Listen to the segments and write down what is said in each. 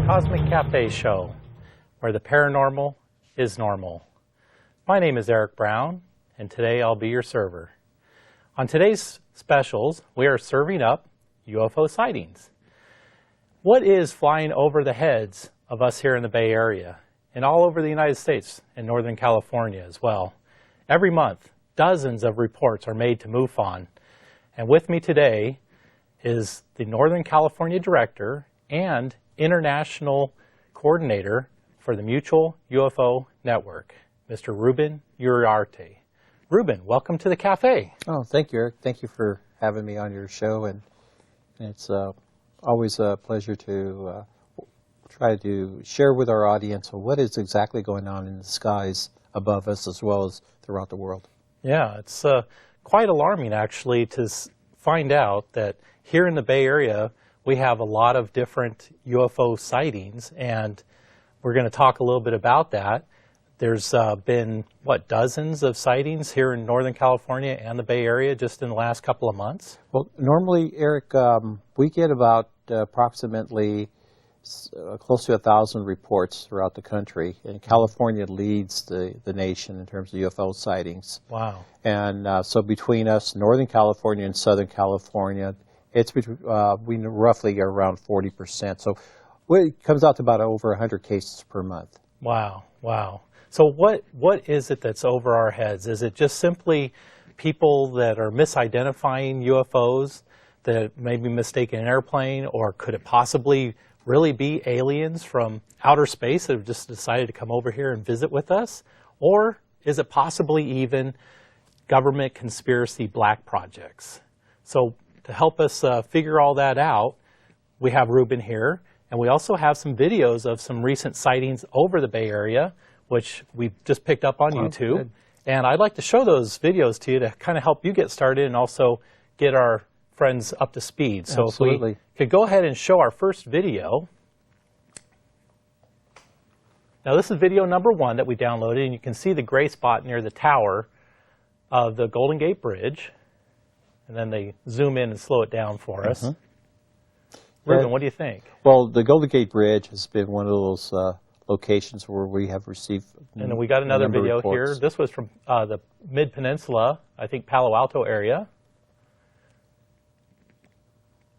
Cosmic Cafe show, where the paranormal is normal. My name is Eric Brown, and today I'll be your server. On today's specials, we are serving up UFO sightings. What is flying over the heads of us here in the Bay Area, and all over the United States and Northern California as well? Every month, dozens of reports are made to MUFON, and with me today is the Northern California Director and International Coordinator for the Mutual UFO Network, Mr. Ruben Uriarte. Ruben, welcome to the cafe. Oh, thank you, Eric. Thank you for having me on your show, and it's always a pleasure to try to share with our audience what is exactly going on in the skies above us as well as throughout the world. Yeah, it's quite alarming actually to find out that here in the Bay Area we have a lot of different UFO sightings, and we're going to talk a little bit about that. There's been, dozens of sightings here in Northern California and the Bay Area just in the last couple of months? Well, normally, Eric, we get about approximately close to 1,000 reports throughout the country, and California leads the nation in terms of UFO sightings. Wow. And so between us, Northern California and Southern California, it's we roughly are around 40%. So it comes out to about over 100 cases per month. Wow, wow. So what is it that's over our heads? Is it just simply people that are misidentifying UFOs that may be mistaken an airplane, or could it possibly really be aliens from outer space that have just decided to come over here and visit with us? Or is it possibly even government conspiracy black projects? So to help us figure all that out, we have Ruben here, and we also have some videos of some recent sightings over the Bay Area, which we've just picked up on YouTube. Good. And I'd like to show those videos to you to kind of help you get started and also get our friends up to speed. So Absolutely. If we could go ahead and show our first video. Now this is video number 1 that we downloaded, and you can see the gray spot near the tower of the Golden Gate Bridge. And then they zoom in and slow it down for us. Ruben, what do you think? Well, the Golden Gate Bridge has been one of those locations where we have received And then we got another video reports. here. This was from the Mid-Peninsula, I think Palo Alto area.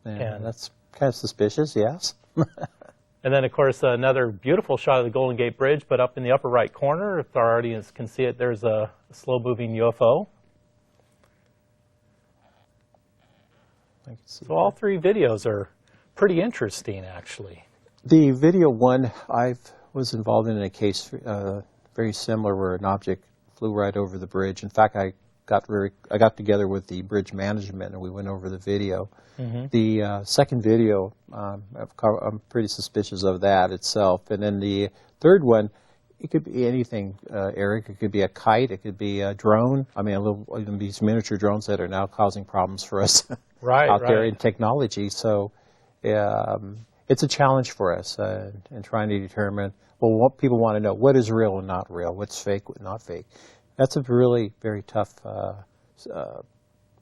And that's kind of suspicious, yes. And then, of course, another beautiful shot of the Golden Gate Bridge, but up in the upper right corner, if our audience can see it, there's a slow-moving UFO. So all 3 videos are pretty interesting, actually. The video 1, I was involved in a case very similar where an object flew right over the bridge. In fact, I got together with the bridge management and we went over the video. The second video, I'm pretty suspicious of that itself. And then the third one, it could be anything, Eric. It could be a kite. It could be a drone. I mean, these miniature drones that are now causing problems for us out there in technology. So it's a challenge for us in trying to determine, well, what people want to know, what is real and not real, what's fake, what's not fake. That's a really very tough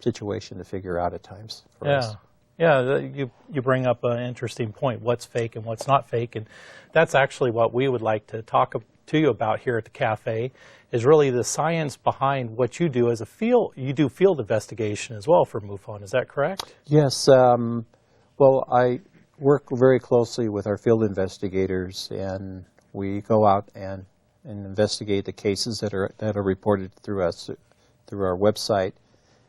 situation to figure out at times for us. Yeah, you bring up an interesting point, what's fake and what's not fake, and that's actually what we would like to talk to you about here at the cafe, is really the science behind what you do as a field. You do field investigation as well for MUFON, is that correct? Yes, well, I work very closely with our field investigators, and we go out and investigate the cases that are reported through us, through our website.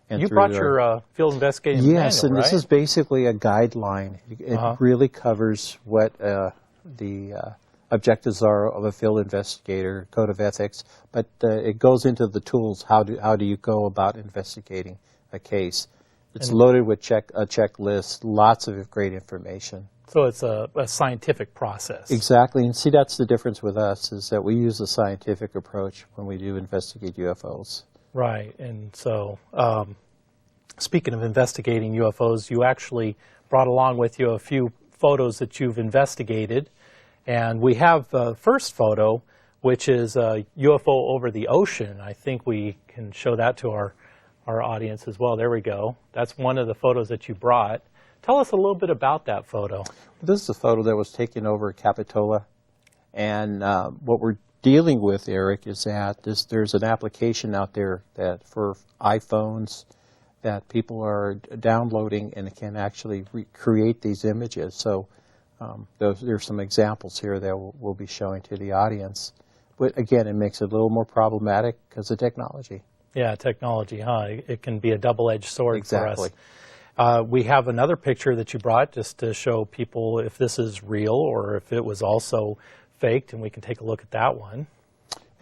And you brought your field investigating manual, Yes, and right? This is basically a guideline. It really covers what the objectives are of a field investigator, code of ethics, but it goes into the tools. How do you go about investigating a case? It's loaded with a checklist, lots of great information. So it's a scientific process. Exactly, and see, that's the difference with us, is that we use a scientific approach when we do investigate UFOs. Right, and so speaking of investigating UFOs, you actually brought along with you a few photos that you've investigated, and we have the first photo, which is a UFO over the ocean. I think we can show that to our audience as well. There we go. That's one of the photos that you brought. Tell us a little bit about that photo. This is a photo that was taken over at Capitola, and what we're dealing with, Eric, is that there's an application out there that for iPhones that people are downloading and it can actually recreate these images. So there's some examples here that we'll be showing to the audience. But again, it makes it a little more problematic because of technology. Yeah, technology, huh? It can be a double-edged sword Exactly. for us. We have another picture that you brought just to show people if this is real or if it was also faked, and we can take a look at that one.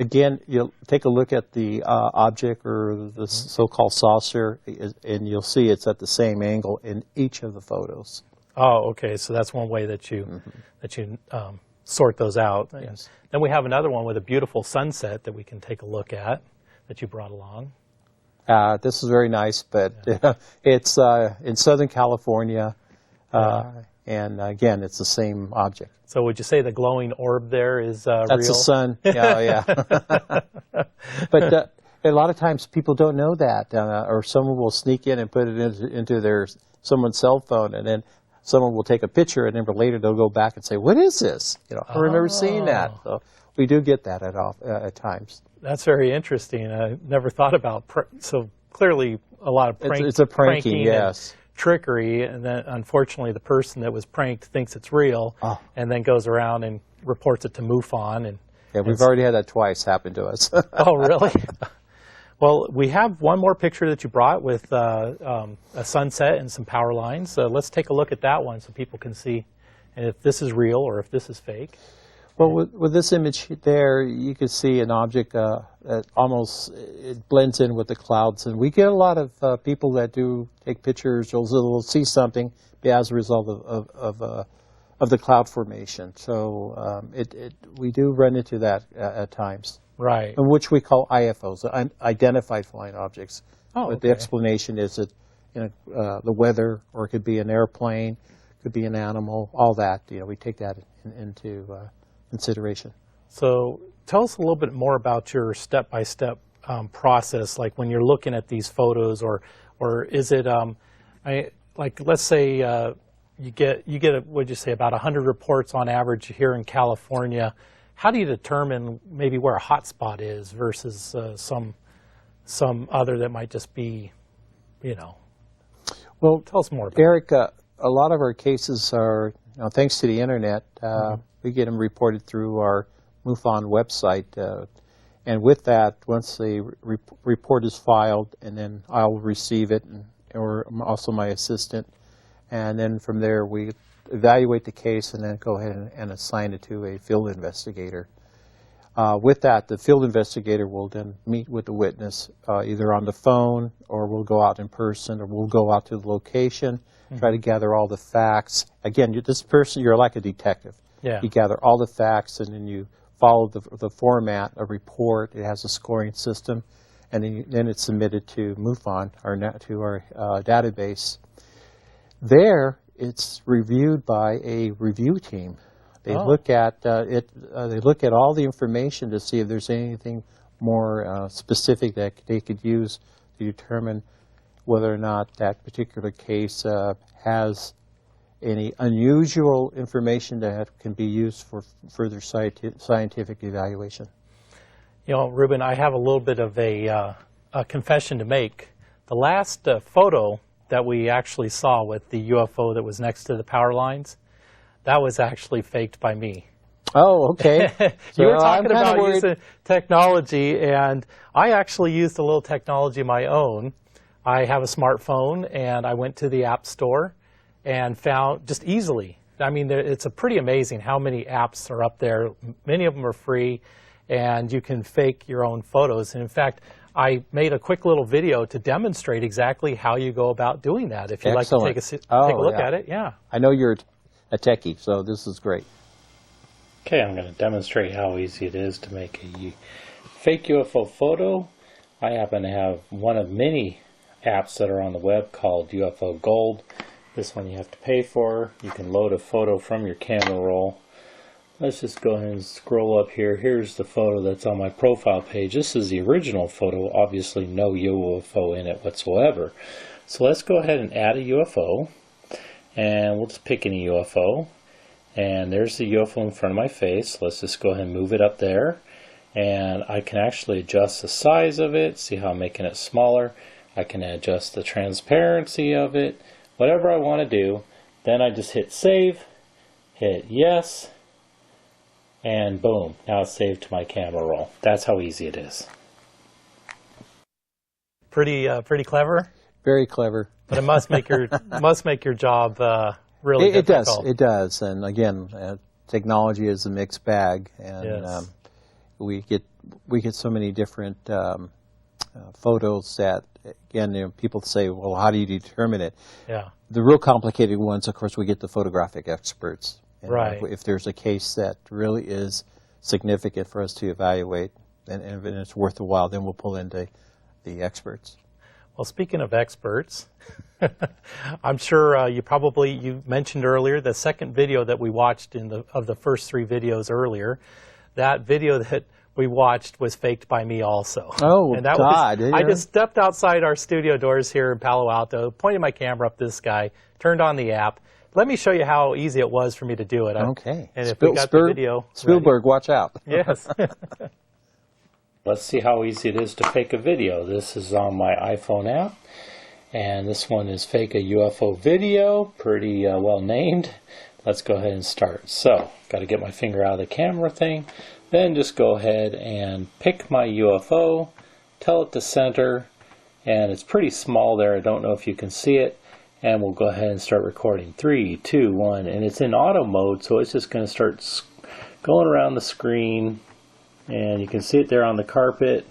Again, you'll take a look at the object or the so-called saucer, and you'll see it's at the same angle in each of the photos. Oh, okay. So that's one way that you sort those out. Yes. Then we have another one with a beautiful sunset that we can take a look at that you brought along. This is very nice, but it's in Southern California, and again, it's the same object. So would you say the glowing orb there is real? That's the sun. Yeah. But a lot of times people don't know that, or someone will sneak in and put it into someone's cell phone, and then someone will take a picture, and then later they'll go back and say, "What is this? I remember seeing that." So we do get that at times. That's very interesting. I never thought about so clearly a lot of It's a pranking, yes. Trickery, and then unfortunately the person that was pranked thinks it's real, and then goes around and reports it to MUFON. And we've already had that twice happen to us. Oh, really? Well, we have one more picture that you brought with a sunset and some power lines. So let's take a look at that one so people can see if this is real or if this is fake. Well, with this image there, you can see an object that almost it blends in with the clouds, and we get a lot of people that do take pictures. Will see something as a result of the cloud formation. So we do run into that at times, right? And which we call IFOs, identified flying objects. Oh, but the explanation is that the weather, or it could be an airplane, could be an animal, all that. We take that into consideration. So tell us a little bit more about your step-by-step process, like when you're looking at these photos, or is it like let's say you get what'd you say, about 100 reports on average here in California. How do you determine maybe where a hot spot is versus some other that might just be, Well, tell us more about Eric, a lot of our cases are, thanks to the internet, we get them reported through our MUFON website. And with that, once the report is filed, and then I'll receive it, or also my assistant. And then from there, we evaluate the case and then go ahead and assign it to a field investigator. With that, the field investigator will then meet with the witness, either on the phone, or we'll go out in person, or we'll go out to the location, try to gather all the facts. Again, this person, you're like a detective. Yeah. You gather all the facts, and then you follow the format, a report. It has a scoring system, and then it's submitted to MUFON, to our database. There, it's reviewed by a review team. They look at it. They look at all the information to see if there's anything more specific that they could use to determine whether or not that particular case has any unusual information that can be used for further scientific evaluation. Ruben, I have a little bit of a confession to make. The last photo that we actually saw with the UFO that was next to the power lines, that was actually faked by me. Oh, okay. You were talking about using technology, and I actually used a little technology of my own. I have a smartphone, and I went to the App Store and found just easily. I mean, it's pretty amazing how many apps are up there. Many of them are free, and you can fake your own photos. And in fact, I made a quick little video to demonstrate exactly how you go about doing that. If you'd like to take a look at it, yeah. I know you're a techie, so this is great. Okay, I'm going to demonstrate how easy it is to make a fake UFO photo. I happen to have one of many apps that are on the web called UFO Gold. This one you have to pay for. You can load a photo from your camera roll. Let's just go ahead and scroll up here. Here's the photo that's on my profile page. This is the original photo. Obviously no UFO in it whatsoever. So let's go ahead and add a UFO. and we'll just pick any UFO. And there's the UFO in front of my face. Let's just go ahead and move it up there. And I can actually adjust the size of it. See how I'm making it smaller. I can adjust the transparency of it. Whatever I want to do. Then I just hit save, hit yes, and boom. Now it's saved to my camera roll. That's how easy it is. Pretty clever. Very clever. But it must make your job really difficult. It does. And again, technology is a mixed bag, and Yes. we get so many different photos that, again, people say, well, how do you determine it? Yeah. The real complicated ones, of course, we get the photographic experts. And Right. If there's a case that really is significant for us to evaluate, and it's worth a while, then we'll pull in the experts. Well, speaking of experts, I'm sure you mentioned earlier the second video that we watched of the first three videos earlier. That video that we watched was faked by me also. Oh, and that God. I just stepped outside our studio doors here in Palo Alto, pointed my camera up this guy, turned on the app. Let me show you how easy it was for me to do it. Okay. And if we got the video Spielberg, watch out. Yes. Let's see how easy it is to fake a video. This is on my iPhone app, and this one is Fake a UFO Video, pretty well named. Let's go ahead and start. So, got to get my finger out of the camera thing, then just go ahead and pick my UFO, tell it to center, and it's pretty small there. I don't know if you can see it, and we'll go ahead and start recording. 3, 2, 1, and it's in auto mode, so it's just going to start going around the screen. And you can see it there on the carpet,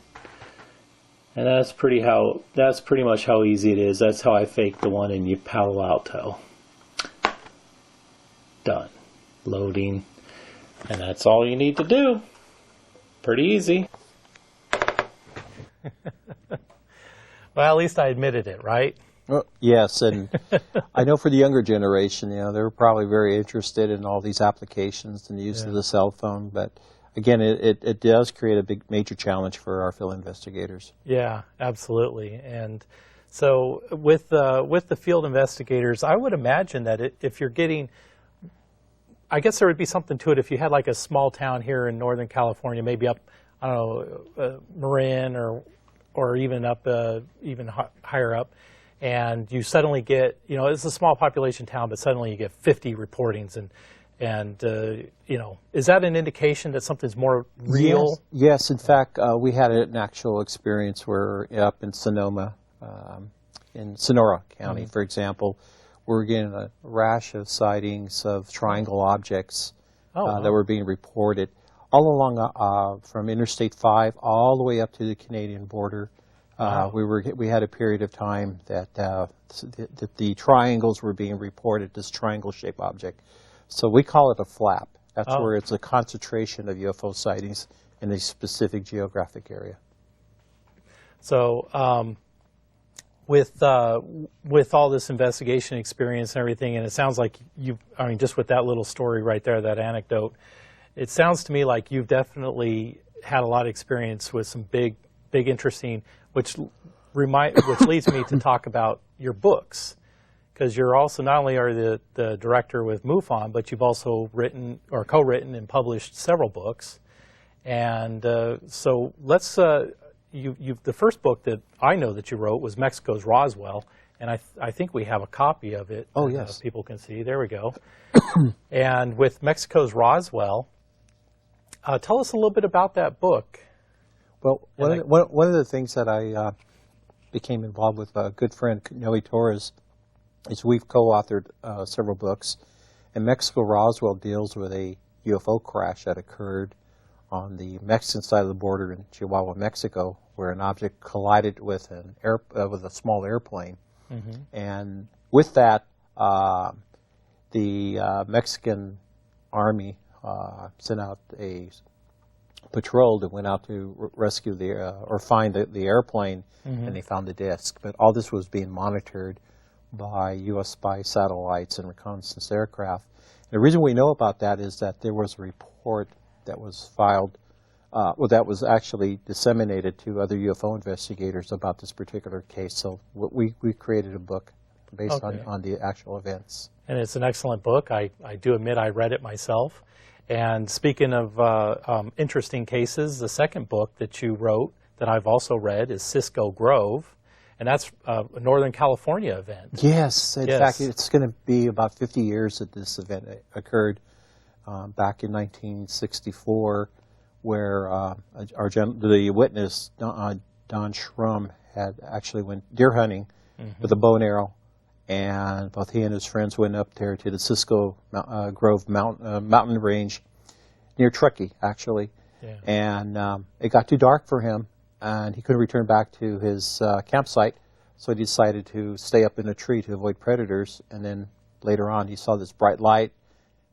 and that's pretty much how easy it is. That's how I faked the one in Palo Alto. Done. Loading, and that's all you need to do. Pretty easy. Well, at least I admitted it, right? Well, yes, and I know for the younger generation, they're probably very interested in all these applications and the use of the cell phone, but again, it does create a big, major challenge for our field investigators. Yeah, absolutely. And so with the field investigators, I would imagine that if you're getting, I guess there would be something to it if you had like a small town here in Northern California, maybe up, I don't know, Marin or even up, even higher up, and you suddenly get, it's a small population town, but suddenly you get 50 reportings and is that an indication that something's more real? Yes. In fact, we had an actual experience where up in Sonoma, in Sonora County, for example, we're getting a rash of sightings of triangle objects that were being reported all along from Interstate 5 all the way up to the Canadian border. We had a period of time that the triangles were being reported, this triangle-shaped object. So we call it a flap. That's where it's a concentration of UFO sightings in a specific geographic area. So with all this investigation experience and everything, and it sounds like just with that little story right there, that anecdote, it sounds to me like you've definitely had a lot of experience with some big, interesting, which leads me to talk about your books. Because you're also, not only are the director with MUFON, but you've also written or co-written and published several books. And so let's, the first book that I know that you wrote was Mexico's Roswell, and I think we have a copy of it. Oh, yes. People can see. There we go. And with Mexico's Roswell, tell us a little bit about that book. Well, one of the things that I became involved with a good friend, Noe Torres, is we've co-authored several books, and Mexico Roswell deals with a UFO crash that occurred on the Mexican side of the border in Chihuahua, Mexico, where an object collided with with a small airplane. Mm-hmm. And with that, the Mexican Army sent out a patrol that went out to rescue or find the airplane, and they found the disc. But all this was being monitored by U.S. spy satellites and reconnaissance aircraft. And the reason we know about that is that there was a report that was filed, that was actually disseminated to other UFO investigators about this particular case. So we created a book based on the actual events. And it's an excellent book. I do admit I read it myself. And speaking of interesting cases, the second book that you wrote that I've also read is Cisco Grove, and that's a Northern California event. Yes. In fact, it's going to be about 50 years that this event occurred back in 1964, where the witness, Don Schrum, had actually went deer hunting with a bow and arrow, and both he and his friends went up there to the Cisco Grove mountain range near Truckee, actually. Yeah. And it got too dark for him, and he couldn't return back to his campsite, so he decided to stay up in a tree to avoid predators. And then later on, he saw this bright light,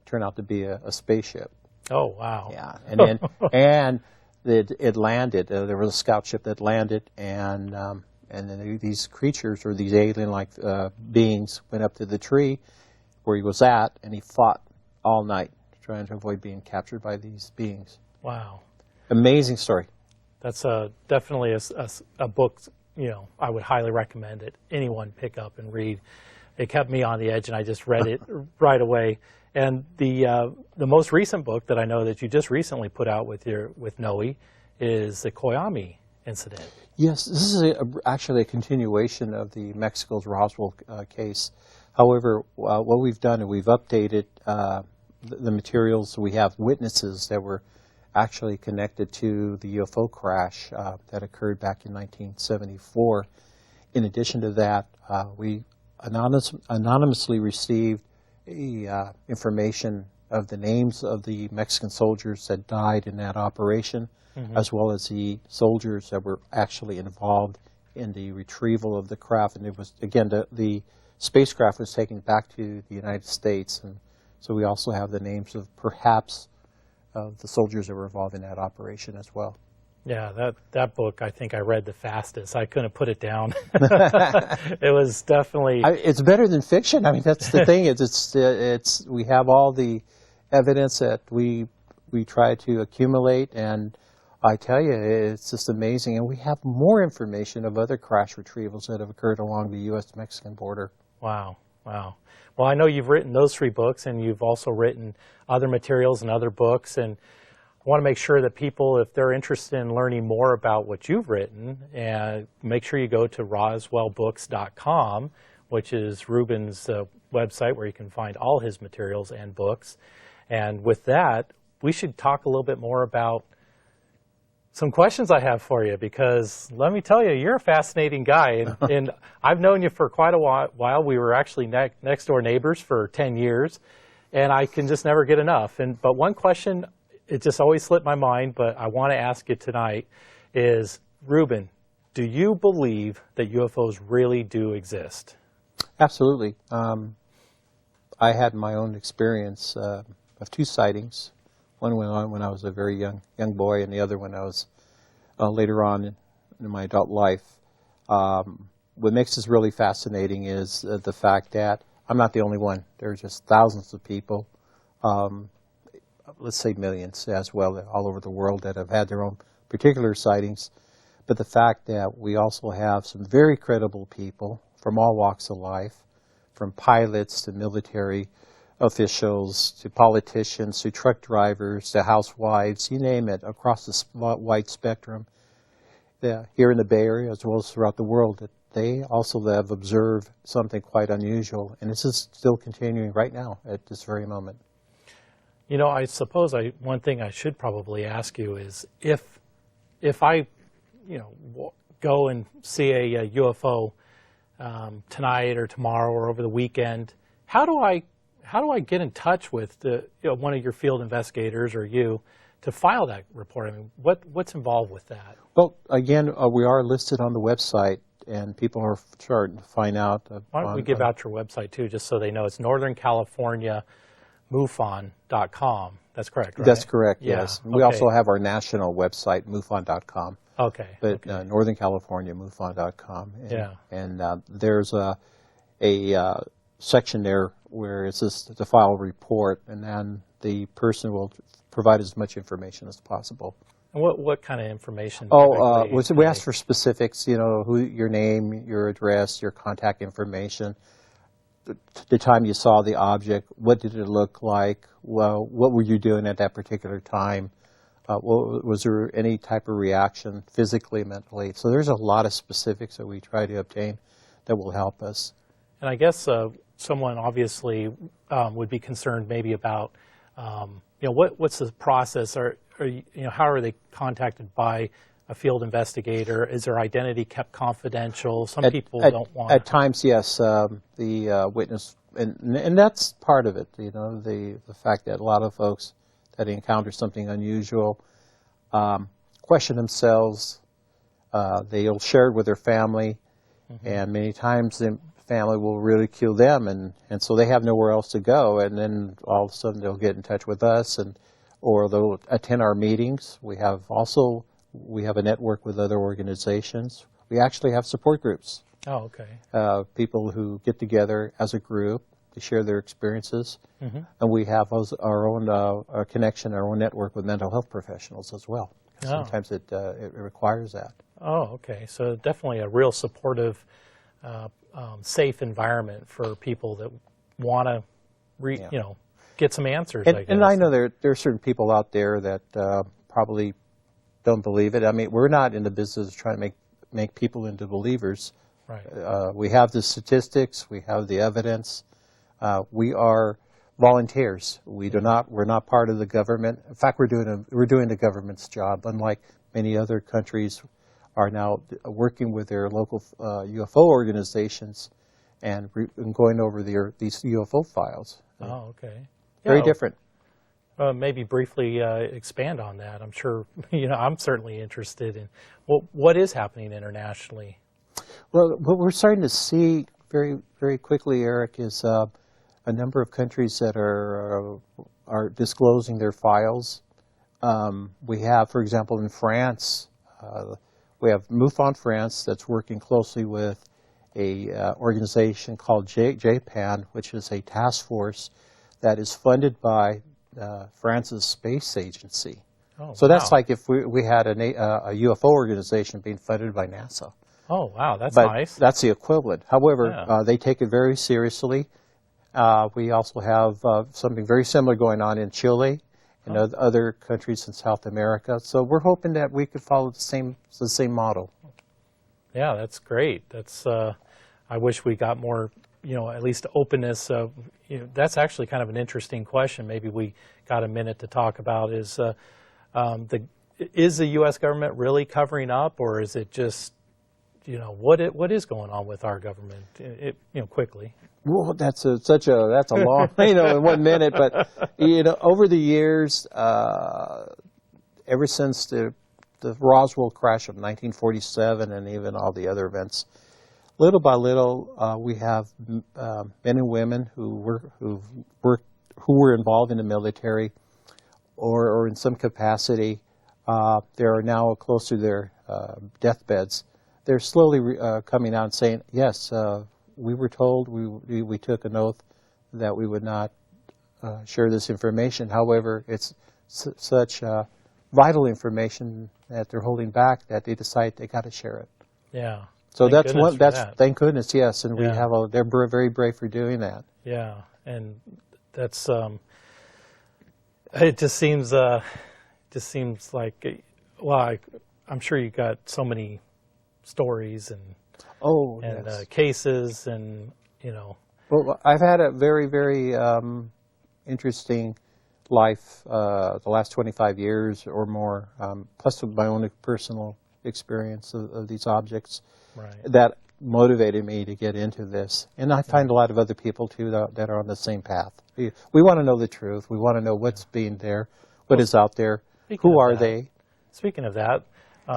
turned out to be a spaceship. Oh, wow. Yeah, and then it landed. There was a scout ship that landed, and then these creatures, or these alien-like beings, went up to the tree where he was at, and he fought all night trying to avoid being captured by these beings. Wow. Amazing story. That's definitely a book, I would highly recommend it. Anyone pick up and read. It kept me on the edge, and I just read it right away. And the most recent book that I know that you just recently put out with Noe is the Koyami incident. Yes, this is actually a continuation of the Mexico's Roswell case. However, what we've done is we've updated the materials. We have witnesses that were actually connected to the UFO crash that occurred back in 1974. In addition to that, we anonymously received information of the names of the Mexican soldiers that died in that operation, as well as the soldiers that were actually involved in the retrieval of the craft. And it was, again, the spacecraft was taken back to the United States, and so we also have the names of perhaps the soldiers that were involved in that operation as well. Yeah, that book I think I read the fastest. I couldn't put it down. It was definitely. It's better than fiction. I mean, that's the thing. It's we have all the evidence that we try to accumulate, and I tell you, it's just amazing. And we have more information of other crash retrievals that have occurred along the U.S.-Mexican border. Wow. Well, I know you've written those 3 books, and you've also written other materials and other books, and I want to make sure that people, if they're interested in learning more about what you've written, and make sure you go to roswellbooks.com, which is Ruben's website where you can find all his materials and books. And with that, we should talk a little bit more about some questions I have for you, because let me tell you, you're a fascinating guy, and I've known you for quite a while. We were actually next door neighbors for 10 years, and I can just never get enough. But one question, it just always slipped my mind, but I want to ask you tonight is, Ruben, do you believe that UFOs really do exist? Absolutely. I had my own experience of 2 sightings. One when I was a very young boy, and the other when I was later on in my adult life. What makes this really fascinating is the fact that I'm not the only one. There are just thousands of people, let's say millions as well, all over the world that have had their own particular sightings. But the fact that we also have some very credible people from all walks of life, from pilots to military officials, to politicians, to truck drivers, to housewives, you name it, across the wide spectrum, here in the Bay Area as well as throughout the world, that they also have observed something quite unusual. And this is still continuing right now at this very moment. I suppose one thing I should probably ask you is, if I go and see a UFO tonight or tomorrow or over the weekend, how do I get in touch with one of your field investigators or you to file that report? I mean, what's involved with that? Well, again, we are listed on the website, and people are starting to find out. Why don't we give out your website, too, just so they know? It's Northern California MUFON.com. That's correct, right? That's correct, yeah. yes. We also have our national website, MUFON.com. Okay. But Northern California, MUFON.com. And there's a section there where it says to file a report, and then the person will provide as much information as possible. And what kind of information? We ask for specifics, your name, your address, your contact information. the time you saw the object, what did it look like? Well, what were you doing at that particular time? Was there any type of reaction physically, mentally? So there's a lot of specifics that we try to obtain that will help us. And I guess someone obviously would be concerned maybe about, what's the process? How are they contacted by a field investigator? Is their identity kept confidential? Some people don't want. At times, yes. The witness, and that's part of it. The fact that a lot of folks that encounter something unusual question themselves. They'll share it with their family, and many times the family will ridicule them, and so they have nowhere else to go. And then all of a sudden they'll get in touch with us, or they'll attend our meetings. We have a network with other organizations. We actually have support groups. Oh, okay. People who get together as a group to share their experiences. And we have our own connection, our own network with mental health professionals as well. Sometimes it requires that. Oh, okay. So definitely a real supportive, safe environment for people that want to, get some answers, I guess. And I know there are certain people out there that probably don't believe it. I mean, we're not in the business of trying to make people into believers. Right. We have the statistics. We have the evidence. We are volunteers. We're not part of the government. In fact, we're doing the government's job. Unlike many other countries, are now working with their local UFO organizations and going over these UFO files. Oh, okay. Very different. Maybe briefly expand on that. I'm sure, I'm certainly interested in what is happening internationally. Well, what we're starting to see very, very quickly, Eric, is a number of countries that are disclosing their files. We have, for example, in France, we have MUFON France that's working closely with a organization called JPAN, which is a task force that is funded by France's space agency. Oh, so that's like if we had a UFO organization being funded by NASA. Oh, wow, that's but nice. That's the equivalent. However, they take it very seriously. We also have something very similar going on in Chile and other countries in South America. So we're hoping that we could follow the same model. Yeah, that's great. That's I wish we got more, at least openness. That's actually kind of an interesting question. Maybe we got a minute to talk about is the U.S. government really covering up, or is it just what is going on with our government? Quickly. Well, that's a long, in 1 minute. But over the years, ever since the Roswell crash of 1947, and even all the other events, little by little, we have men and women who were involved in the military, or in some capacity. They are now close to their deathbeds. They're slowly coming out and saying, yes, we were told, we took an oath that we would not share this information. However, it's such vital information that they're holding back that they decide they got to share it. Yeah. So thank goodness, yes, and we have they're very brave for doing that. Yeah, and that's it just seems like I'm sure you got so many stories and cases and Well, I've had a very, very interesting life the last 25 years or more, plus my own personal experience of these objects that motivated me to get into this. And I find a lot of other people, too, that are on the same path. We want to know the truth. We want to know what's being there, what is out there, who are they. Speaking of that,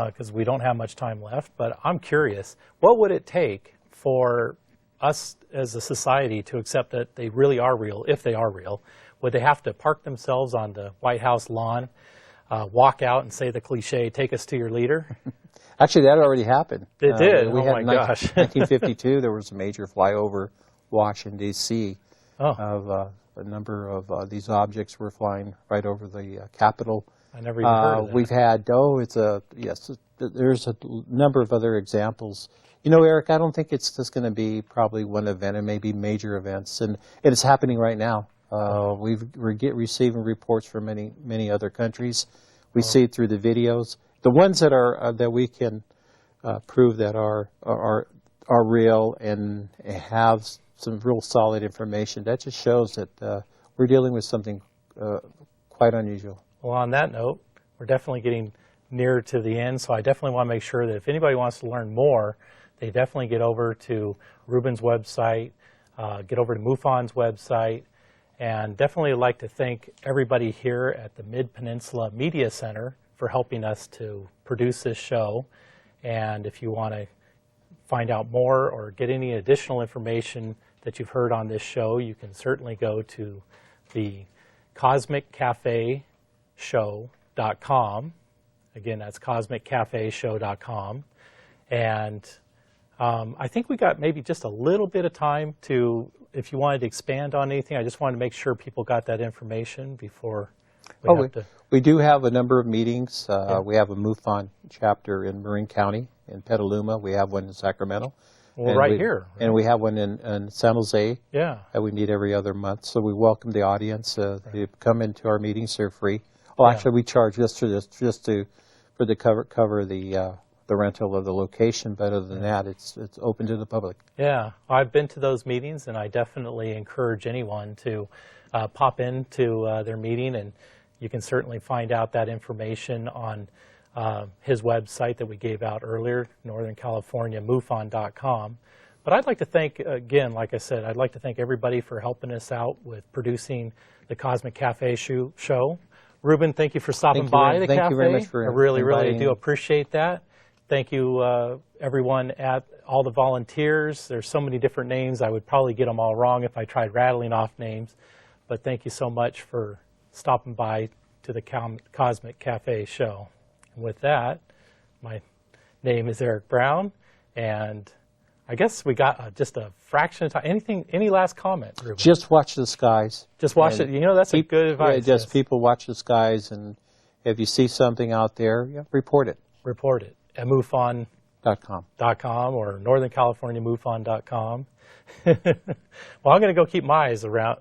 because we don't have much time left, but I'm curious, what would it take for us as a society to accept that they really are real, if they are real? Would they have to park themselves on the White House lawn, walk out and say the cliche, take us to your leader? Actually, that already happened. It did? We had my gosh. 1952, there was a major flyover Washington, D.C. of a number of these objects were flying right over the Capitol. I never even heard of that. We've had, there's a number of other examples You know, Eric, I don't think it's just going to be probably one event. It may be major events, and it's happening right now. We're receiving reports from many other countries. We see it through the videos. The ones that are that we can prove that are real and have some real solid information. That just shows that we're dealing with something quite unusual. Well, on that note, we're definitely getting near to the end, so I definitely want to make sure that if anybody wants to learn more, they definitely get over to Ruben's website, get over to MUFON's website, and definitely like to thank everybody here at the Mid-Peninsula Media Center for helping us to produce this show. And if you want to find out more or get any additional information that you've heard on this show, you can certainly go to the CosmicCafeShow.com. Again, that's CosmicCafeShow.com. And I think we got maybe just a little bit of time to, if you wanted to expand on anything, I just wanted to make sure people got that information before we have to. We do have a number of meetings. We have a MUFON chapter in Marin County, in Petaluma. We have one in Sacramento. Well, here. And we have one in San Jose. Yeah. That we meet every other month. So we welcome the audience. They come into our meetings. They're free. Oh, actually, we charge just for this, for the cover the rental of the location. But other than that, it's open to the public. Yeah, I've been to those meetings, and I definitely encourage anyone to pop into their meeting, and you can certainly find out that information on his website that we gave out earlier, Northern California, MUFON.com. But I'd like to thank, again, like I said, I'd like to thank everybody for helping us out with producing the Cosmic Cafe show. Ruben, thank you for stopping by the cafe. Thank you very much for I really do appreciate that. Thank you, everyone, at all the volunteers. There's so many different names. I would probably get them all wrong if I tried rattling off names. But thank you so much for stopping by to the Cosmic Cafe show. And with that, my name is Eric Brown, and I guess we got just a fraction of time. Any last comment, Ruben? Just watch the skies. Just watch it. You know, that's a good advice. Yeah, just people watch the skies, and if you see something out there, report it. Report it at MUFON.com or NorthernCaliforniaMUFON.com. Well, I'm going to go keep my eyes around,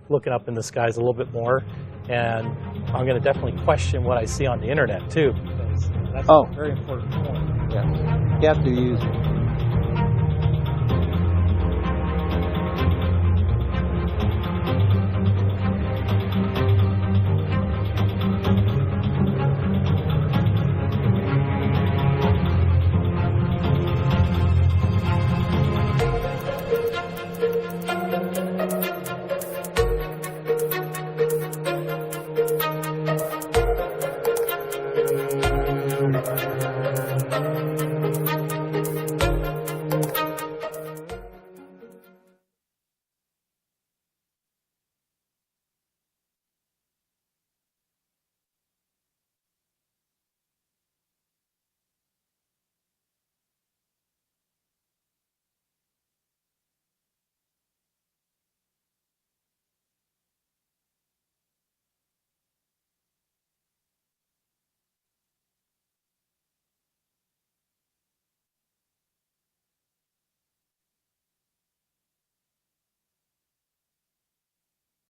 looking up in the skies a little bit more, and I'm going to definitely question what I see on the internet too, because that's a very important point. Yeah, you have to use